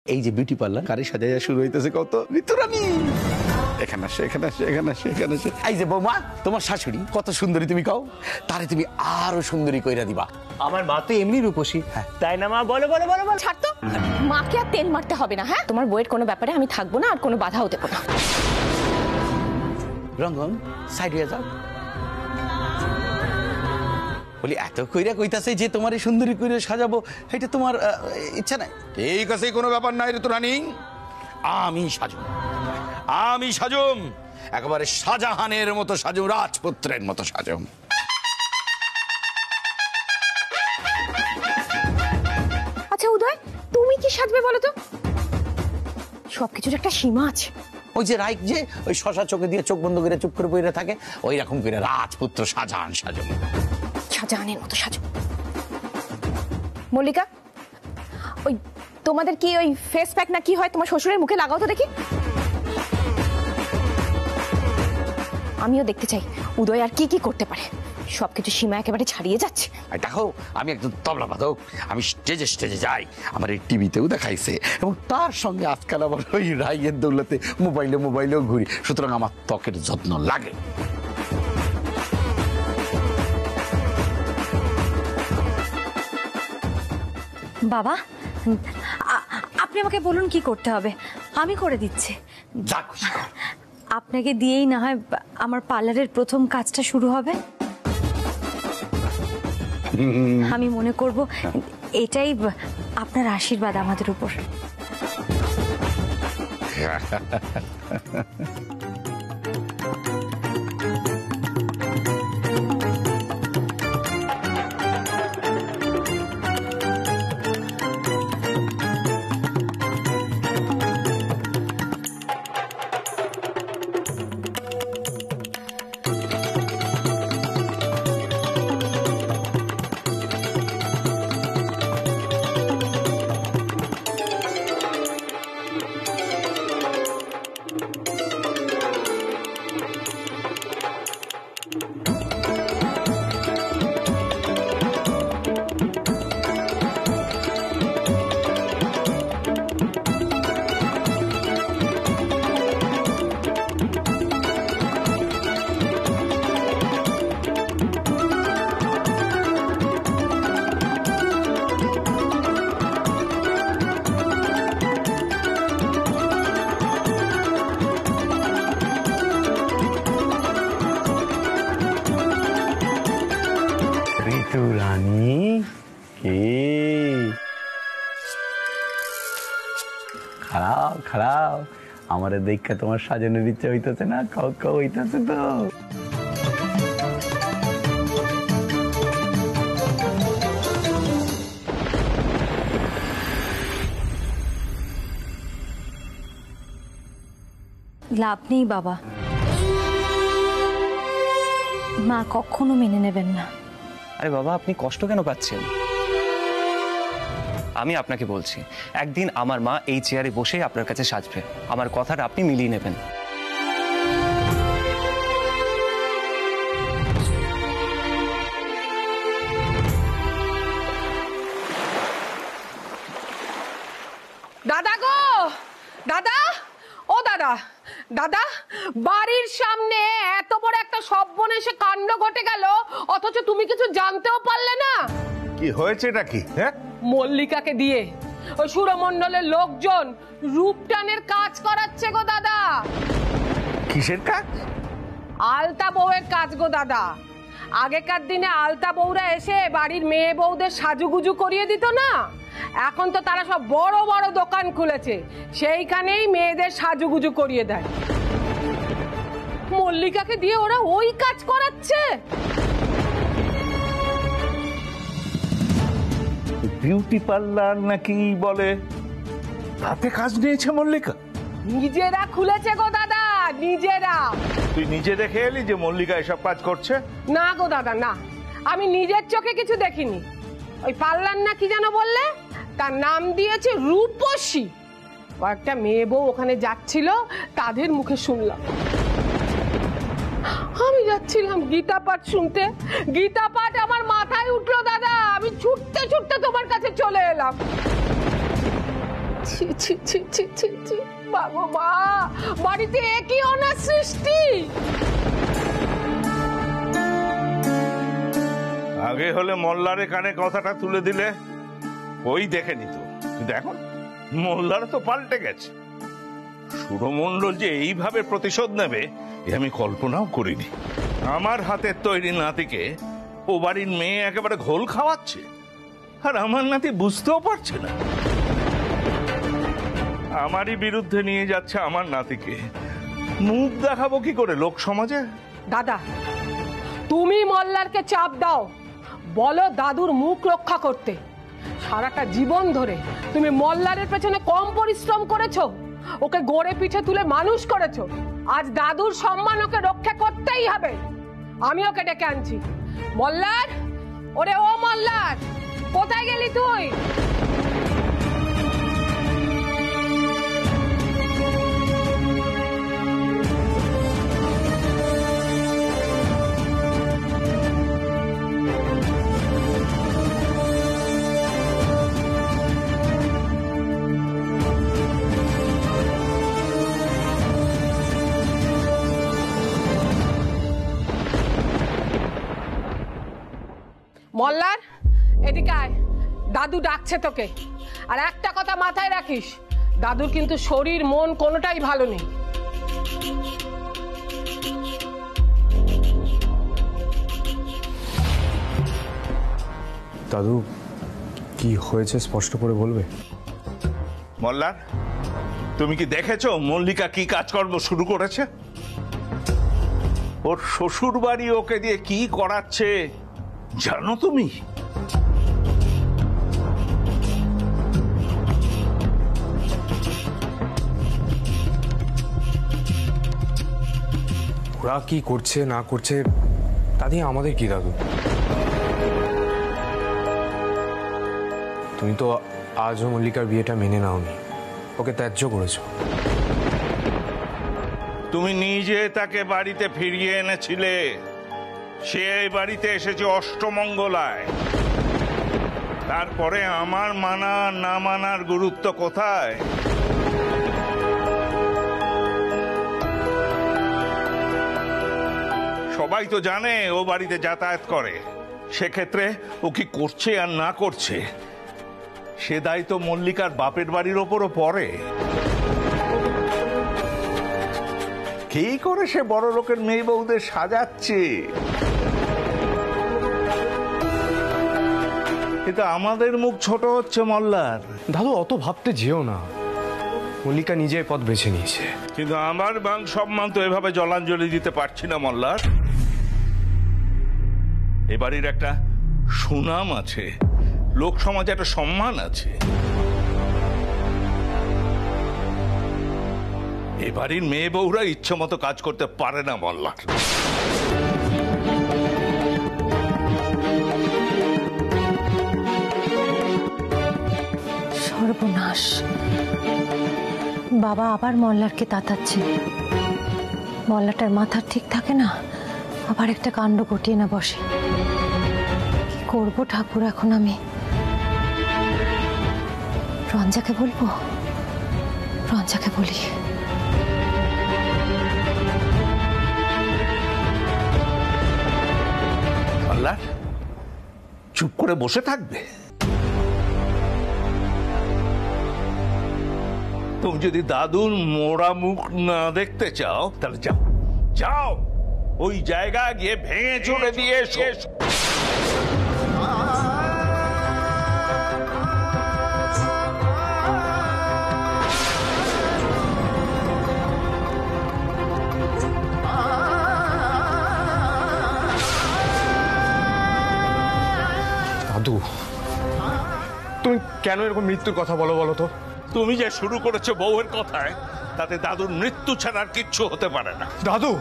এই যে beauty parlour কারে সাজাইয়া শুরু হইতেছে কত ঋতুরানী এখানে আসে এখানে আসে এখানে আসে এখানে আসে। এই যে বৌমা তোমার শাশুড়ি কত সুন্দরী তুমি কও, তারে তুমি আরো সুন্দরী কইরা দিবা। আমার মা তো এমনি রূপসী, তাই না মা? বলো বলো বলো বলো। ছাড় তো, মাকে আর তেল মারতে হবে না। হ্যাঁ, তোমার বইয়ের কোনো ব্যাপারে আমি থাকবো না আর কোনো বাধাও দেবো না। রঙ্গন সাইড হয়ে যাও। বলি এত কইরা কইতাছে যে তোমার এই সুন্দরী কইরা সাজাবো, এটা তোমার ইচ্ছা নাই? ঠিক আছে, কোনো ব্যাপার নাই ঋতুরানী, আমি সাজুম, আমি সাজুম, একেবারে শাহজাহানের মতো সাজুম, রাজপুত্রের মতো সাজুম। আচ্ছা উদয়, তুমি কি সাজবে বলো তো? সবকিছুর একটা সীমা আছে। ওই যে রাইক যে ওই শশা চোখে দিয়ে চোখ বন্ধ করে চুপ করে বইরে থাকে, ওই রকম করে রাজপুত্র শাহজাহান সাজুম। শাহজাহানের মতো সাজো। মল্লিকা, ওই তোমাদের কি ওই ফেস প্যাক না কি হয় তোমার শ্বশুরের মুখে লাগাও তো দেখি। আমিও দেখতে চাই উদয় আর কি কি করতে পারে। সবকিছু সীমা একেবারে ছাড়িয়ে যাচ্ছে। দেখো আমি একজন তবলা বাদক, আমি স্টেজে স্টেজে যাই, আমার এই টিভিতেও দেখাইছে, এবং তার সঙ্গে আজকাল আবার ওই রাইয়ের দৌলতে মোবাইলেও ঘুরি, সুতরাং আমার ত্বকের যত্ন লাগে। বাবা, আপনি আমাকে বলুন কি করতে হবে, আমি করে দিচ্ছি। আপনাকে দিয়েই না হয় আমার পার্লারের প্রথম কাজটা শুরু হবে। আমি মনে করব এটাই আপনার আশীর্বাদ আমাদের উপর। ঋতুরানী কে? খারাপ খারাপ, আমার দেখা তোমার সাজানোর ইচ্ছা হইতেছে না? খাও হইতেছে তো। লাভ নেই বাবা, মা কখনো মেনে নেবেন না। আরে বাবা, আপনি কষ্ট কেন পাচ্ছেন? আমি আপনাকে বলছি, একদিন আমার মা এই চেয়ারে বসে আপনার কাছে সাজবে, আমার কথাটা আপনি মিলিয়ে নেবেন। দাদা গো, দাদা, ও দাদা, দাদা, বাড়ির সামনে এত বড় একটা সর্বনেশে কাণ্ড ঘটে গেল, অথচ তুমি কিছু জানতেও পারলে না। কি হয়েছে নাকি? হ্যাঁ, মল্লিকাকে দিয়ে ওই সুরমণ্ডলের লোকজন রূপটানের কাজ করাচ্ছে গো দাদা। কিসের কাজ? আলতা বউয়ের কাজ গো দাদা। আগেকার দিনে আলতা বউরা এসে বাড়ির মেয়ে বউদের সাজুগুজু করিয়ে দিত না, এখন তো তারা সব বড় বড় দোকান খুলেছে, সেইখানেই মেয়েদের সাজুগুজু করিয়ে দেয়। মল্লিকাকে দিয়ে ওরা ওই কাজ করাচ্ছে। বিউটি পার্লার নাকি বলে, তাতে কাজ নিয়েছে মল্লিকা? নিজেরা খুলেছে গো দাদা, নিজেরা। তুই নিজে দেখে এলি যে মল্লিকা এসব কাজ করছে? না গো দাদা, না, আমি নিজের চোখে কিছু দেখিনি। ওই পার্লার না কি যেন বললে, তার নাম দিয়েছে রূপসী। কয়েকটা মেয়ে বউ ওখানে যাচ্ছিল, তাদের মুখে শুনলাম। আমি যাচ্ছিলাম গীতা পাঠ শুনতে, গীতা পাঠ আমার মাথায় উঠলো দাদা। আমি ছুটতে ছুটতে তোমার কাছে চলে এলাম। ছি ছি ছি ছি ছি ছি, বাবা মা, বাড়িতে একই অনার সৃষ্টি। আগে হলে মোল্লারে কানে কথাটা তুলে দিলে ওই দেখে নিত, কিন্তু এখন মোল্লার তো পাল্টে গেছে। সুরমণ্ডল যে এইভাবে প্রতিশোধ নেবে এ আমি কল্পনাও করিনি। আমার হাতের তৈরি নাতিকে ও বাড়ির মেয়ে একেবারে ঘোল খাওয়াচ্ছে, আর আমার নাতি বুঝতেও পারছে না। আমারই বিরুদ্ধে নিয়ে যাচ্ছে আমার নাতিকে। মুখ দেখাবো কি করে লোক সমাজে? দাদা, তুমি মল্লারকে চাপ দাও, বলো দাদুর মুখ রক্ষা করতে। সারাটা জীবন ধরে তুমি মল্লারের পেছনে কম পরিশ্রম করেছো, ওকে গড়ে পিঠে তুলে মানুষ করেছো। আজ দাদুর সম্মান ওকে রক্ষা করতেই হবে। আমি ওকে ডেকে আনছি। মল্লার, ওরে ও মল্লার, কোথায় গেলি তুই? মল্লার, এদিকে আয়, দাদু ডাকছে তোকে। আর একটা কথা মাথায় রাখিস, দাদুর কিন্তু শরীর মন কোনোটাই ভালো নেই। দাদু, কি হয়েছে স্পষ্ট করে বলবে? মোল্লার, তুমি কি দেখেছো মল্লিকা কি কাজকর্ম শুরু করেছে? ওর শ্বশুর বাড়ি ওকে দিয়ে কি করাচ্ছে জানো তুমি? ওরা কি করছে না করছে তা দিয়ে আমাদের কি দাদু? তুমি তো আজও মল্লিকার বিয়েটা মেনে নাওনি, ওকে ত্যায্য করেছো। তুমি নিজে তাকে বাড়িতে ফিরিয়ে এনেছিলে। সে এই বাড়িতে এসেছে অষ্টমঙ্গলায়। তারপরে আমার মানা না মানার গুরুত্ব কোথায়? সবাই তো জানে ও বাড়িতে যাতায়াত করে। সেক্ষেত্রে ও কি করছে আর না করছে সে দায়িত্ব মল্লিকার বাপের বাড়ির ওপরও পড়ে। কি করে সে বড় লোকের মেয়ে বউদের সাজাচ্ছে, কিন্তু আমাদের মুখ ছোট হচ্ছে মল্লার। দাদু, অত ভাবতে যেও না, মল্লিকা নিজে পথ বেছে নিয়েছে। কিন্তু আমার মান সম্মান তো এভাবে জলাঞ্জলি দিতে পারছি না মল্লার। এ বাড়ির একটা সুনাম আছে, লোক সমাজে একটা সম্মান আছে। এ বাড়ির মেয়ে বউরা ইচ্ছে মতো কাজ করতে পারে না মল্লার। সর্বনাশ, বাবা আবার মল্লারকে তাতাচ্ছে। মল্লাটার মাথা ঠিক থাকে না, আবার একটা কাণ্ড ঘটিয়ে না বসে। কি করবো ঠাকুর এখন আমি? রঞ্জাকে বলবো? রঞ্জাকে বলি। মল্লার চুপ করে বসে থাকবে? তুমি যদি দাদুর মোড়া মুখ না দেখতে চাও তাহলে যাও, যাও ওই জায়গা গিয়ে ভেঙে চড়ে দিয়ে এসো। দাদু, তুমি কেন এরকম মৃত্যুর কথা বলো বলো তো? তুমি যে শুরু করেছো বউয়ের কথায়, তাতে দাদুর মৃত্যু ছাড়া আর কিচ্ছু হতে পারে না। দাদু,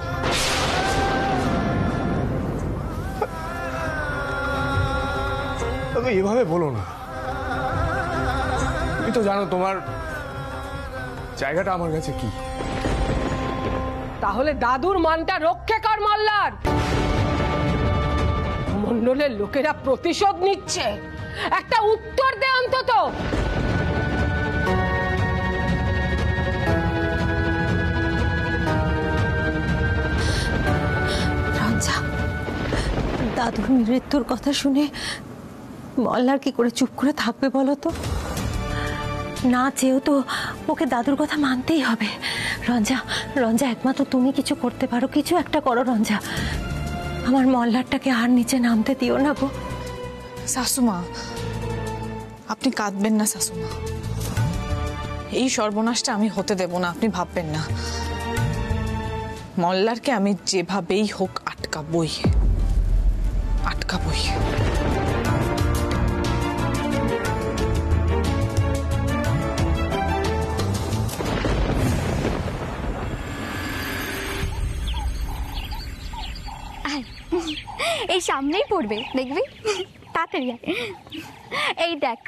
দাদু এভাবে বলো না। তুমি তো জানো তোমার জায়গাটা আমার কাছে কি। তাহলে দাদুর মানটা রক্ষা কর মল্লার। মণ্ডলের লোকেরা প্রতিশোধ নিচ্ছে, একটা উত্তর দে অন্তত। মৃত্যুর কথা শুনে মল্লার কি করে চুপ করে থাকবে বলো তো? না চেয়েও তো ওকে দাদুর কথা মানতেই হবে। রঞ্জা, রঞ্জা, একমাত্র তুমি কিছু করতে পারো, কিছু একটা করো রঞ্জা। আমার মল্লারটাকে আর নিচে নামতে দিও না গো। শাশুমা, আপনি কাঁদবেন না শাশুমা, এই সর্বনাশটা আমি হতে দেব না, আপনি ভাববেন না। মল্লারকে আমি যেভাবেই হোক আটকাবই, আটকাবই। এই সামনেই পড়বে, দেখবি, তাড়াতাড়ি আয়। এই দেখ,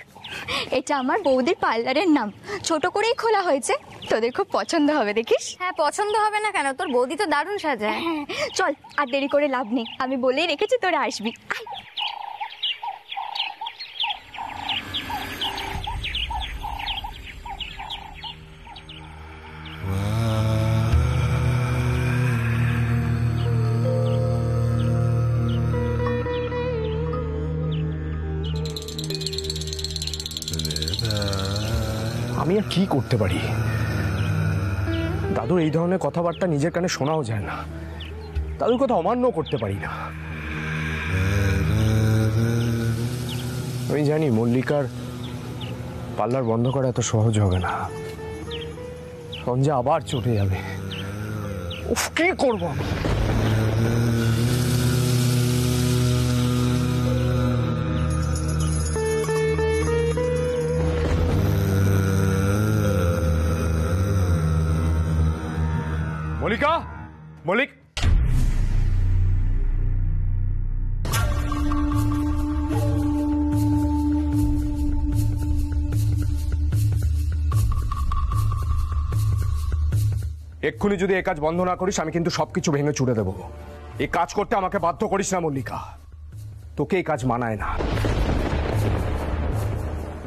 এটা আমার বৌদির পার্লারের নাম, ছোট করেই খোলা হয়েছে, তোদের খুব পছন্দ হবে, দেখিস। হ্যাঁ, পছন্দ হবে না কেন? তোর বৌদি তো দারুণ সাজায়। হ্যাঁ, চল, আর দেরি করে লাভ নেই, আমি বলেই রেখেছি তোরা আসবি। আয়। আমি আর কি করতে পারি? দাদুর এই ধরনের কথাবার্তা নিজের কানে শোনাও যায় না, দাদুর কথা অমান্য করতে পারি না। আমি জানি মল্লিকার পার্লার বন্ধ করা এত সহজ হবে না, রঞ্জা আবার চটে যাবে। উফ, কি করবো আমি? মল্লিকা, মল্লিক, এক্ষুনি যদি এই কাজ বন্ধ না করিস আমি কিন্তু সবকিছু ভেঙে চুড়ে দেবো। এই কাজ করতে আমাকে বাধ্য করিস না মল্লিকা, তোকে এই কাজ মানায় না।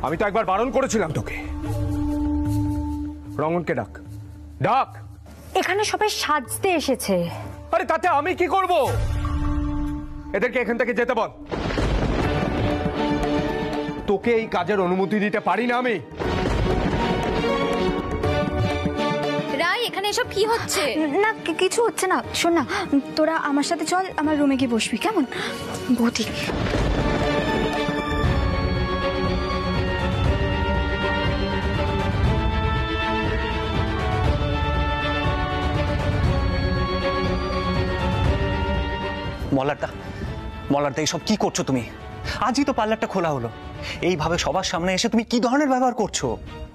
আমি তো একবার বারণ করেছিলাম তোকে। রঙনকে ডাক, ডাক। এখানে সবাই সাজতে এসেছে। আরে তাতে আমি কি করব? এদেরকে এখান থেকে যেতে বল। তোকে এই কাজের অনুমতি দিতে পারি না আমি। রাই, এখানে এসব কি হচ্ছে? না, কিছু হচ্ছে না। শোন না, তোরা আমার সাথে চল, আমার রুমে গিয়ে বসবি, কেমন? বৌদি, মল্লারদা, এইসব কি করছো তুমি? আজই তো পার্লারটা খোলা হলো, এইভাবে সবার সামনে এসে তুমি কি ধরনের ব্যবহার করছো?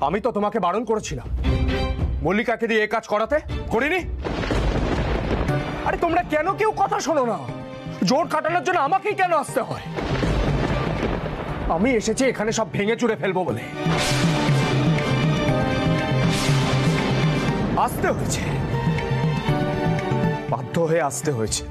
আমি তো তোমাকে বারণ করেছিলাম মল্লিকাকে দিয়ে এই কাজ করাতে, করিনি? আরে তোমরা কেন কেউ কথা শোনো না? জোর কাটানোর জন্য আমাকেই কেন আসতে হয়? আমি এসেছি এখানে সব ভেঙে চুরে ফেলবো বলে। আসতে হয়েছে, বাধ্য হয়ে আসতে হয়েছে।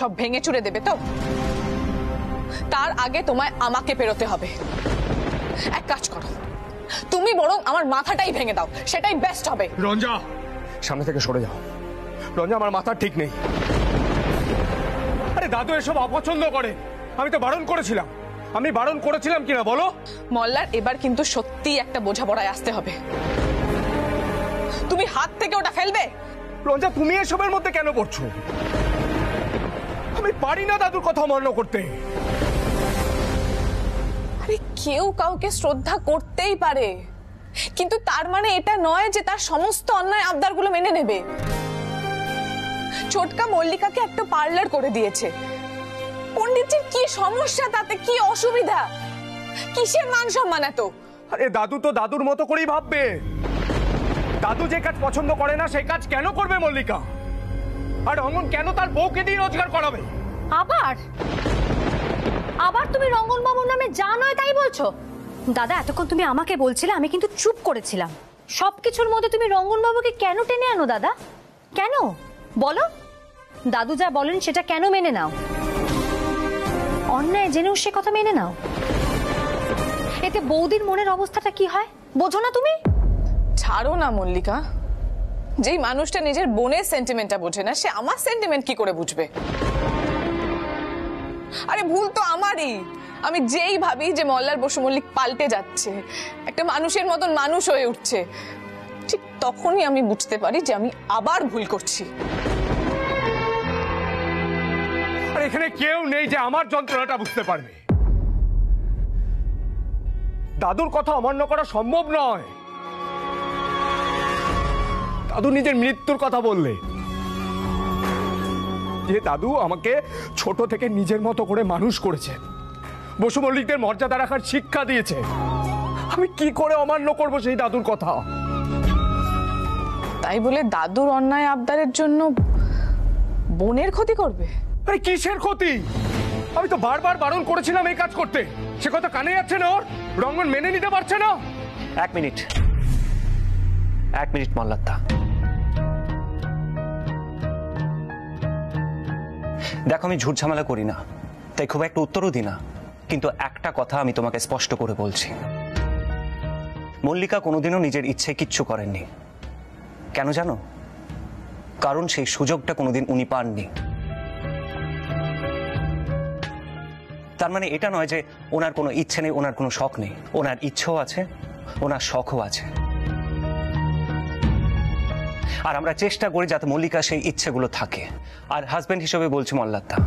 সব ভেঙে চুরে দেবে তো? তার আগে তোমায় আমাকে পেরোতে হবে। এক কাজ করো, তুমি বরং আমার মাথাটাই ভেঙে দাও, সেটাই বেস্ট হবে। রঞ্জা, সামনে থেকে সরে যাও। রঞ্জা, আমার মাথা ঠিক নেই। আরে দাদু এসব অপছন্দ করে, আমি তো বারণ করেছিলাম। আমি বারণ করেছিলাম কিনা বলো? মল্লার এবার কিন্তু সত্যিই একটা বোঝাপড়ায় আসতে হবে। তুমি হাত থেকে ওটা ফেলবে। রঞ্জা, তুমি এসবের মধ্যে কেন পড়ছো? আমি পারি না দাদুর কথা অমান্য করতে। আরে কেউ কাউকে শ্রদ্ধা করতেই পারে, কিন্তু তার মানে এটা নয় যে তার সমস্ত অন্যায় আবদারগুলো মেনে নেবে। ছোটকা মল্লিকাকে একটা পার্লার করে দিয়েছে, পণ্ডিতজির কি সমস্যা তাতে? কি অসুবিধা? কিসের মান সম্মান এত? আরে দাদু তো দাদুর মতো করেই ভাববে। দাদু যে কাজ পছন্দ করে না সেই কাজ কেন করবে মল্লিকা? আর রঙ্গন কেন তার বউকে দিয়ে রোজগার করাবে? আবার আবার তুমি রঙ্গন বাবুর নামে যা নয় তাই বলছো? দাদা এতক্ষণ তুমি আমাকে বলছিলে, আমি কিন্তু চুপ করেছিলাম। সবকিছুর মধ্যে তুমি রঙ্গন বাবুকে কেন টেনে আনো দাদা? কেন বলো? দাদু যা বলেন সেটা কেন মেনে নাও? অন্যায় জেনেও সে কথা মেনে নাও। এতে বৌদির মনের অবস্থাটা কি হয় বোঝো না তুমি? ছাড়ো না মল্লিকা, যেই মানুষটা নিজের বোনের সেন্টিমেন্টটা বোঝে না, সে আমার সেন্টিমেন্ট কি করে বুঝবে? আরে ভুল তো আমারই। আমি যেই ভাবি যে মল্লার বসু মল্লিক পাল্টে যাচ্ছে, একটা মানুষের মতন মানুষ হয়ে উঠছে, ঠিক তখনই আমি বুঝতে পারি যে আমি আবার ভুল করছি। আর এখানে কেউ নেই যে আমার যন্ত্রণাটা বুঝতে পারবে। দাদুর কথা অমান্য করা সম্ভব নয়। দাদু নিজের মৃত্যুর কথা বললে, যে দাদু আমাকে ছোট থেকে নিজের মতো করে মানুষ করেছে, বসু মল্লিকদের মর্যাদা রাখার শিক্ষা দিয়েছে। আমি কি করে অমান্য করব সেই দাদুর কথা? তাই বলে দাদুর অন্যায় আবদারের জন্য বোনের ক্ষতি করবে? আরে কিসের ক্ষতি? আমি তো বারবার বারণ করেছিলাম এই কাজ করতে, সে কথা কানে যাচ্ছে না ওর। রঙ্গন মেনে নিতে পারছে না। এক মিনিট মল্লারদা, দেখো আমি ঝুট ঝামেলা করি না, তাই খুব একটা উত্তরও দিই না, কিন্তু একটা কথা আমি তোমাকে স্পষ্ট করে বলছি, মল্লিকা কোনোদিনও নিজের ইচ্ছে কিচ্ছু করেননি। কেন জানো? কারণ সেই সুযোগটা কোনোদিন উনি পাননি। তার মানে এটা নয় যে ওনার কোনো ইচ্ছে নেই, ওনার কোনো শখ নেই। ওনার ইচ্ছেও আছে, ওনার শখও আছে। আর আমরা চেষ্টা করি যাতে মল্লিকা সেই ইচ্ছেগুলো থাকে। আর হাজবেন্ড হিসেবে বলছি মল্লারদা,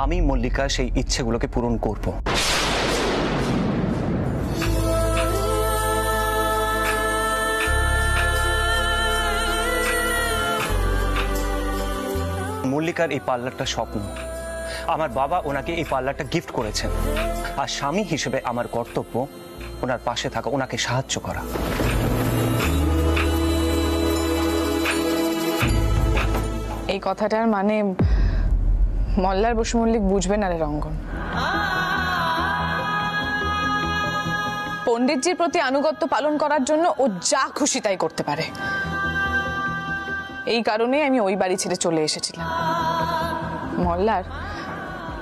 আমি মল্লিকা সেই ইচ্ছেগুলোকে পূরণ করব। মল্লিকার এই পার্লারটা স্বপ্ন। আমার বাবা ওনাকে এই পার্লারটা গিফট করেছেন, আর স্বামী হিসেবে আমার কর্তব্য ওনার পাশে থাকা, ওনাকে সাহায্য করা। এই কথাটার মানে মল্লার বসু মল্লিক বুঝবে না রে রঙ্গন। পণ্ডিতজির প্রতি আনুগত্য পালন করার জন্য ও যা খুশি তাই করতে পারে। এই কারণে আমি ওই বাড়ি ছেড়ে চলে এসেছিলাম। মল্লার,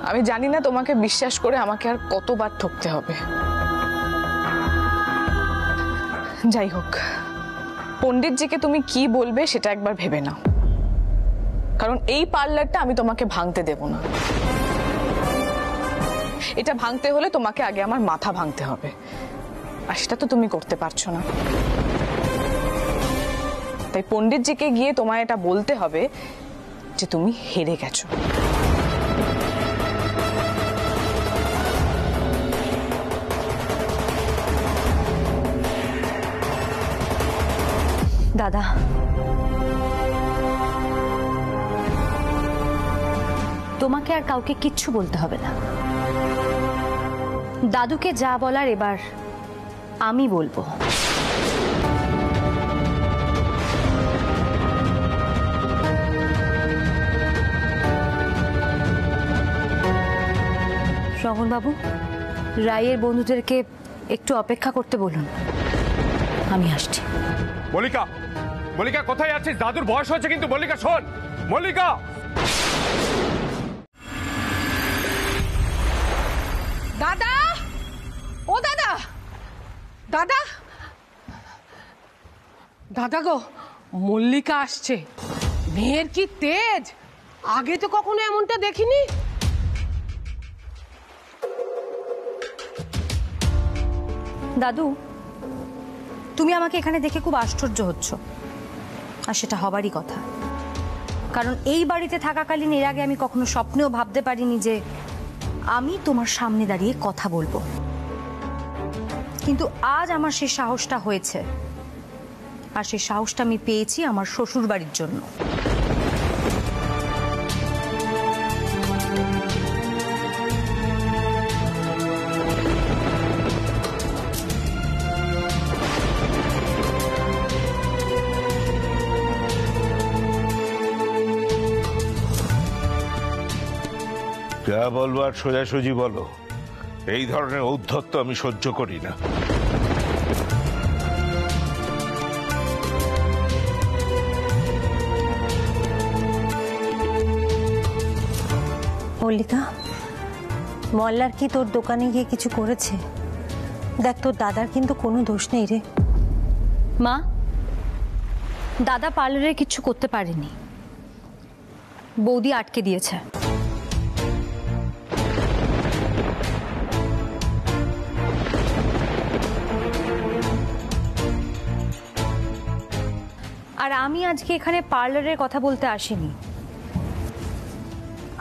আমি জানি না তোমাকে বিশ্বাস করে আমাকে আর কতবার ঠকতে হবে। যাই হোক, পণ্ডিতজিকে তুমি কি বলবে সেটা একবার ভেবে নাও, কারণ এই পার্লারটা আমি তোমাকে ভাঙতে দেব না। এটা ভাঙতে হলে তোমাকে আগে আমার মাথা ভাঙতে হবে, আর সেটা তো তুমি করতে পারছো না। তাই পণ্ডিতজিকে গিয়ে তোমায় এটা বলতে হবে যে তুমি হেরে গেছো। দাদা, তোমাকে আর কাউকে কিচ্ছু বলতে হবে না। দাদুকে যা বলার এবার আমি বলবো। রঙ্গন বাবু, রায়ের বন্ধুদেরকে একটু অপেক্ষা করতে বলুন, আমি আসছি। মল্লিকা, মল্লিকা কোথায় আছিস? দাদুর বয়স হয়েছে কিন্তু। মল্লিকা শোন, মল্লিকা। দাদা, ও দাদা, দাদা, দাদা গো, মল্লিকা আসছে। মেয়ের কি তেজ, আগে তো কখনো এমনটা দেখিনি। দাদু, তুমি আমাকে এখানে দেখে খুব আশ্চর্য হচ্ছ, আর সেটা হবারই কথা। কারণ এই বাড়িতে থাকাকালীন এর আগে আমি কখনো স্বপ্নেও ভাবতে পারিনি যে আমি তোমার সামনে দাঁড়িয়ে কথা বলবো। কিন্তু আজ আমার সেই সাহসটা হয়েছে, আর সেই সাহসটা আমি পেয়েছি আমার শ্বশুর বাড়ির জন্য। যা বলবার সোজাসুজি বলো। এই ধরনের ঔদ্ধত্য আমি সহ্য করি না। মল্লিকা, মল্লার কি তোর দোকানে গিয়ে কিছু করেছে? দেখ, তোর দাদার কিন্তু কোনো দোষ নেই রে। মা, দাদা পার্লারে কিছু করতে পারেনি, বৌদি আটকে দিয়েছে। আর আমি আজকে এখানে পার্লারের কথা বলতে আসিনি,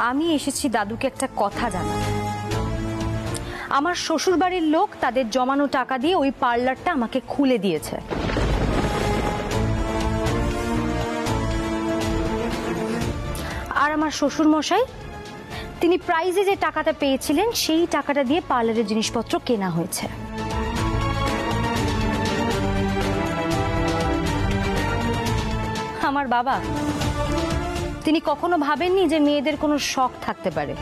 আমি এসেছি দাদুকে একটা কথা জানাতে। আমার শ্বশুর বাড়ির লোক তাদের জমানো টাকা দিয়ে ওই পার্লারটা আমাকে খুলে দিয়েছে। আর আমার শ্বশুর মশাই, তিনি প্রাইজে যে টাকাটা পেয়েছিলেন সেই টাকাটা দিয়ে পার্লারের জিনিসপত্র কেনা হয়েছে। আমার বাবা, তিনি কখনো ভাবেননি যে মেয়েদের কোনো শখ থাকতে পারে।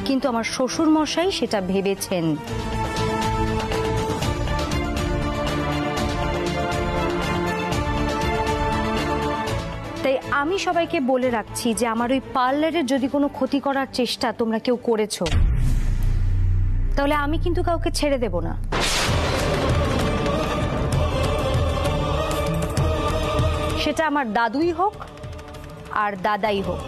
কিন্তু আমার শ্বশুর মশাই সেটা ভেবেছেন। তাই আমি সবাইকে বলে রাখছি যে আমার ওই পার্লারের যদি কোনো ক্ষতি করার চেষ্টা তোমরা কেউ করেছো, তাহলে আমি কিন্তু কাউকে ছেড়ে দেব না। সেটা আমার দাদুই হোক আর দাদাই হোক।